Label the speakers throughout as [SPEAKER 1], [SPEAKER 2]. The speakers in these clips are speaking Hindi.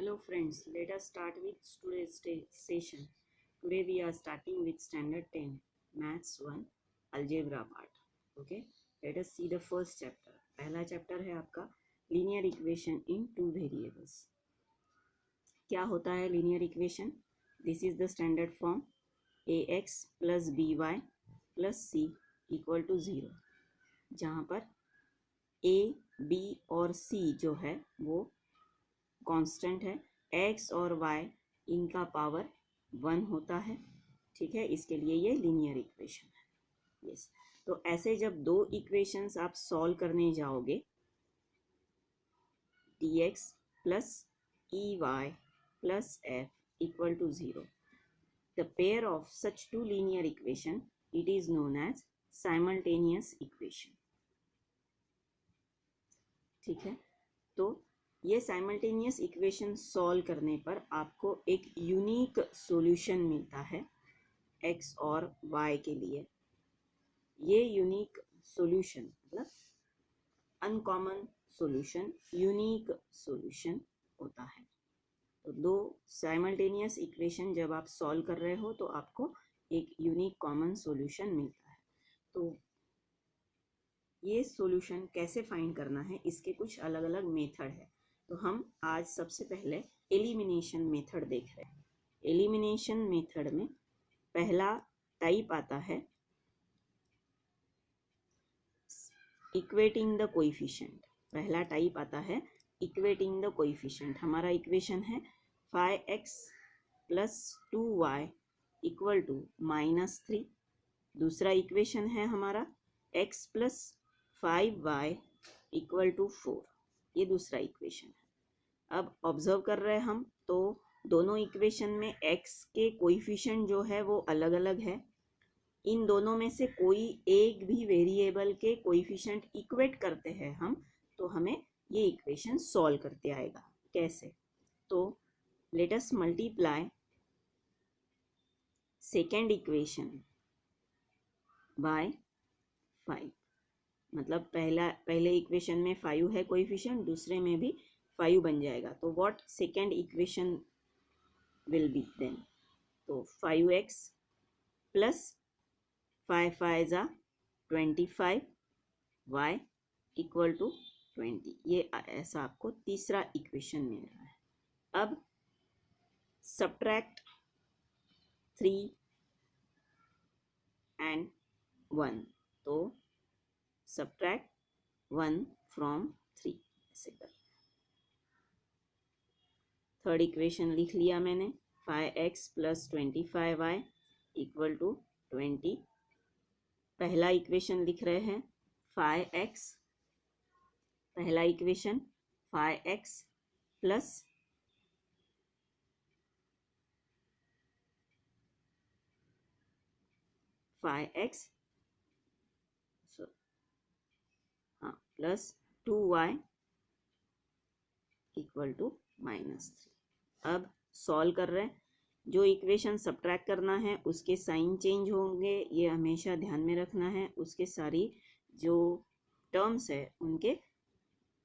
[SPEAKER 1] Hello friends, let us start with today's session. Today we are starting with standard 10 maths 1 algebra part. Okay, let us see the first chapter. पहला चैप्टर है आपका linear equation in two variables. क्या होता है linear equation? This is the standard form ax plus by plus c equal to 0, जहाँ पर a, b और c जो है वो कांस्टेंट है, x और y इनका पावर 1 होता है। ठीक है, इसके लिए ये लीनियर इक्वेशन है। यस, तो ऐसे जब दो इक्वेशंस आप सॉल्व करने जाओगे, dx plus ey plus f equal to 0, the pair of such two linear equation it is known as simultaneous equation. ठीक है, तो ये साइमल्टेनियस इक्वेशन सॉल्व करने पर आपको एक यूनिक सॉल्यूशन मिलता है x और y के लिए। ये यूनिक सॉल्यूशन मतलब अनकॉमन सॉल्यूशन, यूनिक सॉल्यूशन होता है। तो दो साइमल्टेनियस इक्वेशन जब आप सॉल्व कर रहे हो तो आपको एक यूनिक कॉमन सॉल्यूशन मिलता है। तो ये सॉल्यूशन कैसे फाइंड करना है, इसके कुछ अलग अलग मेथड है। तो हम आज सबसे पहले एलिमिनेशन मेथड देख रहे हैं। एलिमिनेशन मेथड में पहला टाइप आता है इक्वेटिंग द कोएफिशिएंट। पहला टाइप आता है इक्वेटिंग द कोएफिशिएंट। हमारा इक्वेशन है 5x plus 2y equal to -3। दूसरा इक्वेशन है हमारा x plus 5y equal to 4। ये दूसरा इक्वेशन है। अब ऑब्जर्व कर रहे हैं हम, तो दोनों इक्वेशन में x के कोएफिशिएंट जो है वो अलग अलग है। इन दोनों में से कोई एक भी वेरिएबल के कोएफिशिएंट इक्वेट करते हैं हम, तो हमें ये इक्वेशन सॉल्व करते आएगा। कैसे? तो let us multiply second equation by 5। मतलब पहले इक्वेशन में 5 है कोएफिशिएंट, दूसरे में भी 5 बन जाएगा। तो what second equation will be then? तो 5x प्लस 5 5 जा 25 y इक्वल टू 20। ये ऐसा आपको तीसरा इक्वेशन मिल रहा है। अब सब्ट्रैक्ट 3 एंड 1, तो सब्ट्रैक्ट 1 फ्रॉम 3 ऐसे कर। थर्ड इक्वेशन लिख लिया मैंने, 5x plus 25y equal to 20। पहला इक्वेशन लिख रहे हैं 5x, पहला equation 5x plus 5x plus 2y equal to -3। अब सॉल्व कर रहे हैं। जो इक्वेशन सब्ट्रैक्ट करना है उसके साइन चेंज होंगे, ये हमेशा ध्यान में रखना है। उसके सारी जो टर्म्स है उनके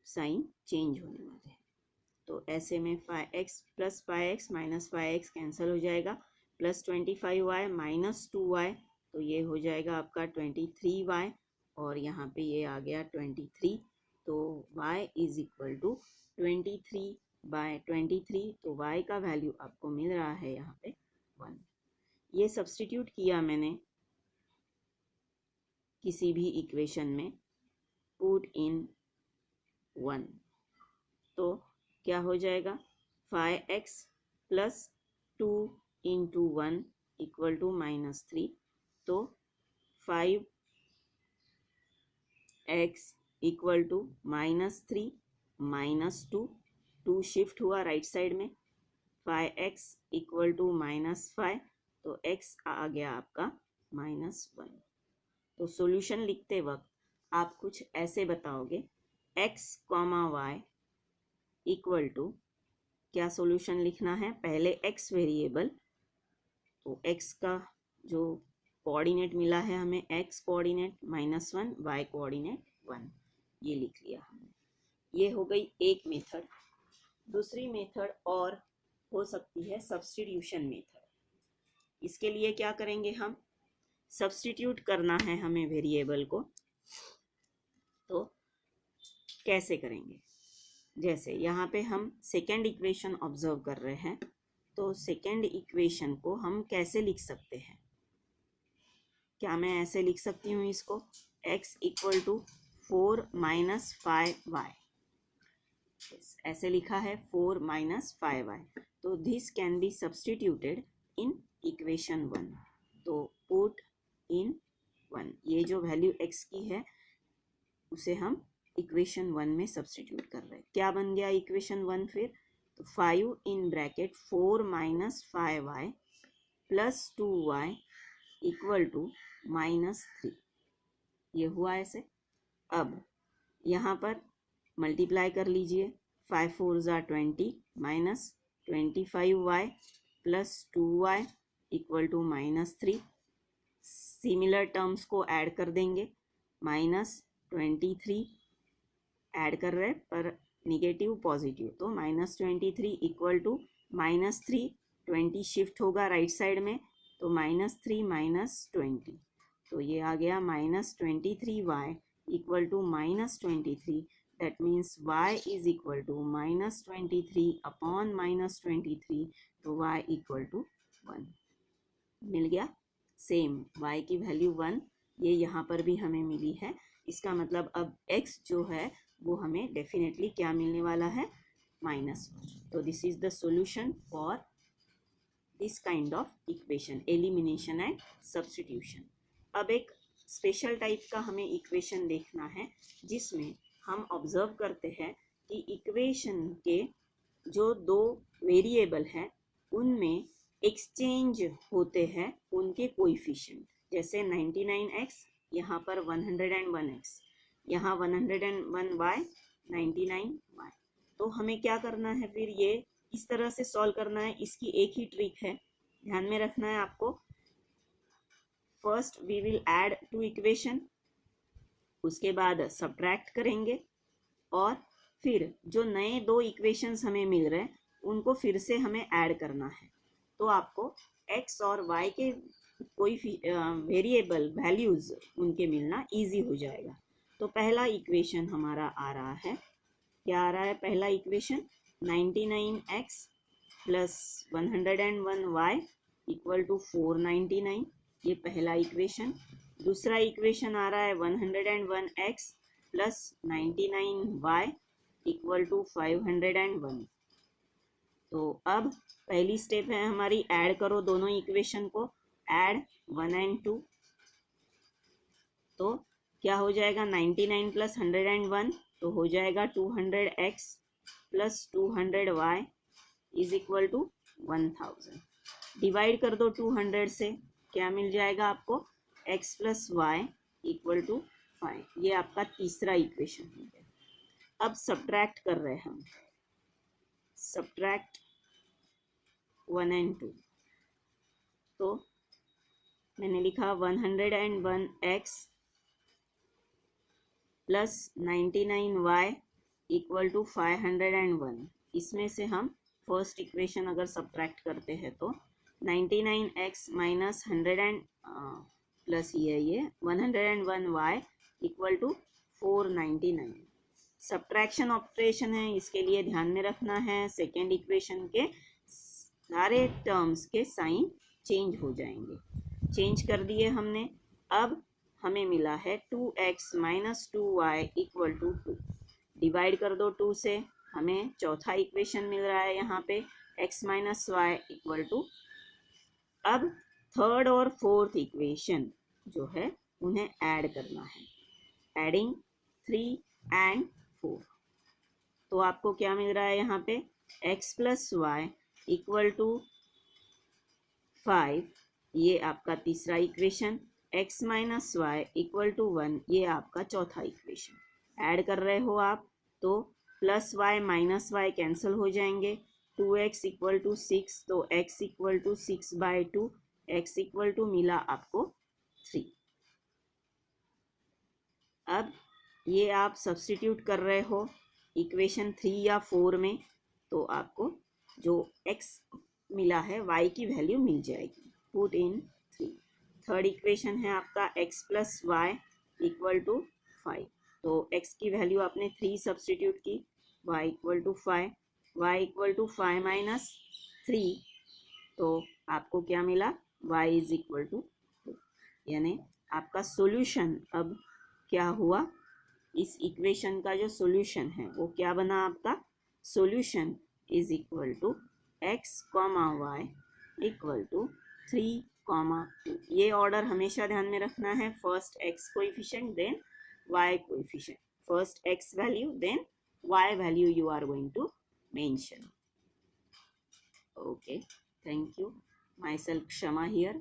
[SPEAKER 1] साइन चेंज होने वाले हैं। तो ऐसे में 5x plus 5x minus 5x cancel हो जाएगा, प्लस 25y माइनस 2y, तो ये हो जाएगा आपका 23y, और यहाँ पे ये आ गया 23। तो y इज इक्वल टू 23/23। तो y का वैल्यू आपको मिल रहा है यहाँ पे 1। ये सब्स्टिट्यूट किया मैंने किसी भी इक्वेशन में, पुट इन 1, तो क्या हो जाएगा? 5x plus 2 into 1 equal to -3। तो 5x इक्वल टू -3 -2, 2 शिफ्ट हुआ राइट साइड में, 5x इक्वल टू -5, तो x आ गया आपका -1। तो सॉल्यूशन लिखते वक्त आप कुछ ऐसे बताओगे, x, y इक्वल टू, क्या सॉल्यूशन लिखना है? पहले x वेरिएबल, तो x का जो कोऑर्डिनेट मिला है हमें, x कोऑर्डिनेट -1, y कोऑर्डिनेट 1, ये लिख लिया हमने। ये हो गई एक मेथड। दूसरी मेथड और हो सकती है सब्स्टिट्यूशन मेथड। इसके लिए क्या करेंगे, हम सब्स्टिट्यूट करना है हमें वेरिएबल को। तो कैसे करेंगे, जैसे यहाँ पे हम सेकेंड इक्वेशन ऑब्जर्व कर रहे हैं, तो सेकेंड इक्वेशन को हम कैसे लिख सकते हैं? क्या मैं ऐसे लिख सकती हूँ इसको, x equal to 4 minus 5y, ऐसे लिखा है 4 माइनस 5y। तो this can be substituted in equation 1। तो पुट इन 1, ये जो वैल्यू x की है उसे हम इक्वेशन 1 में सब्स्टिट्यूट कर रहे हैं। क्या बन गया इक्वेशन 1 फिर? तो 5 in bracket 4 minus 5y plus 2y equal to -3, ये हुआ ऐसे। अब यहाँ पर मल्टीप्लाई कर लीजिए, 5 4 ज़ा 20 minus 25y plus 2y equal to -3। Similar terms को ऐड कर देंगे, -23 ऐड कर रहे पर निगेटिव पॉजिटिव, तो -23 इक्वल टू -3, 20 शिफ्ट होगा राइट साइड में, तो -3 -20, तो ये आ गया -23y equal to -23। That means y is equal to -23 upon -23, तो y इक्वल टू 1 मिल गया। सेम y की वैल्यू 1 ये यहाँ पर भी हमें मिली है। इसका मतलब अब x जो है वो हमें डेफिनेटली क्या मिलने वाला है, -1। तो this is the solution for this kind of equation, elimination and substitution. अब एक स्पेशल टाइप का हमें इक्वेशन देखना है जिसमें हम ऑब्जर्व करते हैं कि इक्वेशन के जो दो वेरिएबल हैं उनमें एक्सचेंज होते हैं उनके कोएफिशिएंट। जैसे 99x, यहाँ पर 101x, यहाँ 101y, 99y। तो हमें क्या करना है फिर, ये इस तरह से सॉल्व करना है। इसकी एक ही ट्रिक है, ध्यान में रखना है आपको। First we will add two equation, उसके बाद सब्ट्रैक्ट करेंगे, और फिर जो नए दो इक्वेशंस हमें मिल रहे हैं उनको फिर से हमें ऐड करना है। तो आपको x और y के कोई वेरिएबल वैल्यूज उनके मिलना इजी हो जाएगा। तो पहला इक्वेशन हमारा आ रहा है, क्या आ रहा है पहला equation, 99x plus 101y equal to 499, ये पहला इक्वेशन। दूसरा इक्वेशन आ रहा है 101x plus 99y equal to 501। तो अब पहली स्टेप है हमारी, ऐड करो दोनों इक्वेशन को, ऐड 1 and 2। तो क्या हो जाएगा, 99 प्लस 101 तो हो जाएगा 200x plus 200y is equal to 1000। Divide कर दो 200 से, क्या मिल जाएगा आपको, x plus Y equal to 5। ये आपका तीसरा इक्वेशन हो गया। अब सब्ट्रैक्ट कर रहे हैं हम, सब्ट्रैक्ट 1 and 2। तो मैंने लिखा 101x plus 99y equal to 501। इसमें से हम फर्स्ट इक्वेशन अगर सब्ट्रैक्ट करते हैं तो 99x माइनस 100 प्लस ये 101y equal to 499। Subtraction operation है, इसके लिए ध्यान में रखना है सेकेंड इक्वेशन के सारे टर्म्स के साइन चेंज हो जाएंगे। चेंज कर दिए हमने। अब हमें मिला है 2x minus 2y equal to 2। Divide कर दो 2 से, हमें चौथा इक्वेशन मिल रहा है यहाँ पे, x minus Y equal to. अब थर्ड और फोर्थ इक्वेशन जो है उन्हें ऐड करना है, एडिंग 3 and 4। तो आपको क्या मिल रहा है यहाँ पे, x plus Y equal to 5, ये आपका तीसरा equation. x minus Y equal to 1, ये आपका चौथा इक्वेशन। ऐड कर रहे हो आप तो plus Y minus Y cancel हो जाएंगे, 2x इक्वल टू 6, तो x equal to 6/2, x equal to मिला आपको 3। अब ये आप सब्स्टिट्यूट कर रहे हो इक्वेशन 3 या 4 में, तो आपको जो x मिला है y की वैल्यू मिल जाएगी. Put in 3. थर्ड इक्वेशन है आपका x plus Y equal to 5. तो x की वैल्यू आपने 3 सब्सटीट्यूट की, y equal to 5, y equal to 5 minus 3, तो आपको क्या मिला, y इज इक्वल टू 2. यानी आपका सॉल्यूशन अब क्या हुआ, इस इक्वेशन का जो सॉल्यूशन है वो क्या बना आपका, solution is equal to x comma Y equal to 3, 2. ये ऑर्डर हमेशा ध्यान में रखना है. First x coefficient then y coefficient, first x value then y value you are going to mention. Okay, thank you. Myself Kshama here.